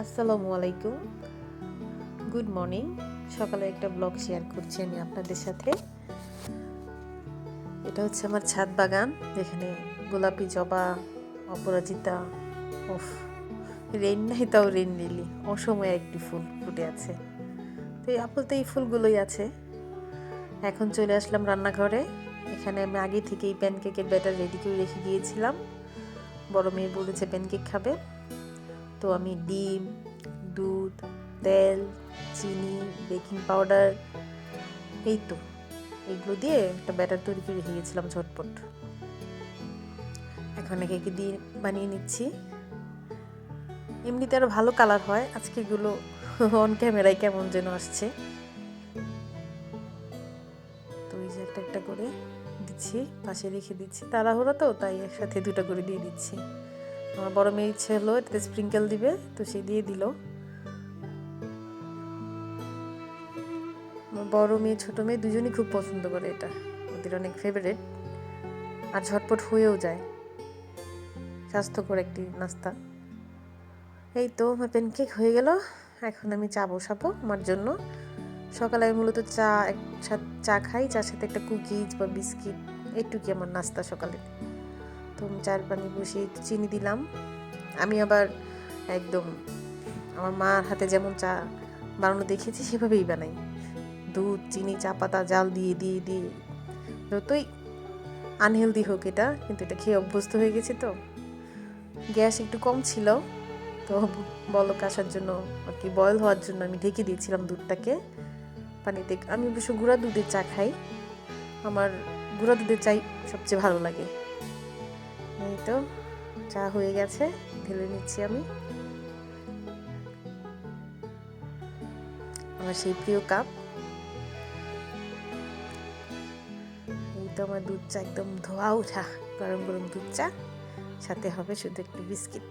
আসসালামু আলাইকুম, good morning. সকালে একটা ব্লগ শেয়ার করছি আমি আপনাদের সাথে। এটা হচ্ছে আমার ছাদ বাগান, যেখানে গোলাপি জবা, অপরাজিতা, ওফ, রেন নাই তাও রেন লিলি, অসময়ে একটি ফুল ফুটে আছে। তো আপাতত এই ফুলগুলোই আছে। এখন চলে আসলাম রান্নাঘরে। এখানে আমি আগে থেকেই প্যানকেকের ব্যাটার রেডি করে রেখে গিয়েছিলাম। বড় মেয়ে বলেছে প্যানকেক খাবে, তো আমি ডিম, দুধ, তেল, চিনি, বেকিং পাউডার, এই তো এগুলো দিয়ে একটা ব্যাটার তৈরি করে রেখে গেছিলাম ঝটপট। এখন একে দিয়ে বানিয়ে নিচ্ছি। এমনিতে আরো ভালো কালার হয়, আজকে এগুলো অন ক্যামেরায় কেমন যেন আসছে। তো এই যে একটা একটা করে দিচ্ছি, পাশে রেখে দিচ্ছি, তাড়াহুড়ো তো তাই একসাথে দুটো করে দিয়ে দিচ্ছি। আমার বড় মেয়ে ইচ্ছে হলো এটাতে স্প্রিঙ্কেল দিবে, তো সে দিয়ে দিল। বড় মেয়ে ছোট মেয়ে দুজনই খুব পছন্দ করে এটা, ওদের অনেক ফেভারিট, আর ঝটপট হয়েও যায়, স্বাস্থ্যকর একটি নাস্তা। এই তো আমার প্যানকেক হয়ে গেল। এখন আমি চা বসাবো আমার জন্য। সকালে আমি মূলত চা খাই, চার সাথে একটা কুকিজ বা বিস্কিট, এইটুকুই আমার নাস্তা সকালে। তো আমি চার পানি বসিয়ে একটু চিনি দিলাম। আমি আবার একদম আমার মার হাতে যেমন চা বানানো দেখেছি সেভাবেই বানাই। দুধ, চিনি, চা পাতা জাল দিয়ে দিয়ে দিয়ে, যতই আনহেলদি হোক এটা, কিন্তু এটা খেয়ে অভ্যস্ত হয়ে গেছি। তো গ্যাস একটু কম ছিল, তো বলক আসার জন্য আর কি, বয়েল হওয়ার জন্য আমি ঢেকে দিয়েছিলাম দুধটাকে পানিতে। আমি অবশ্য গুঁড়া দুধের চা খাই, আমার গুঁড়া দুধের চাই সবচেয়ে ভালো লাগে। এই তো চা হয়ে গেছে, ঢেলে নিচ্ছি আমি আমার সেই প্রিয় কাপ। এই তো আমার দুধ চা একদম ধোয়া ওঠা গরম গরম দুধ চা, সাথে হবে শুধু একটু বিস্কিট।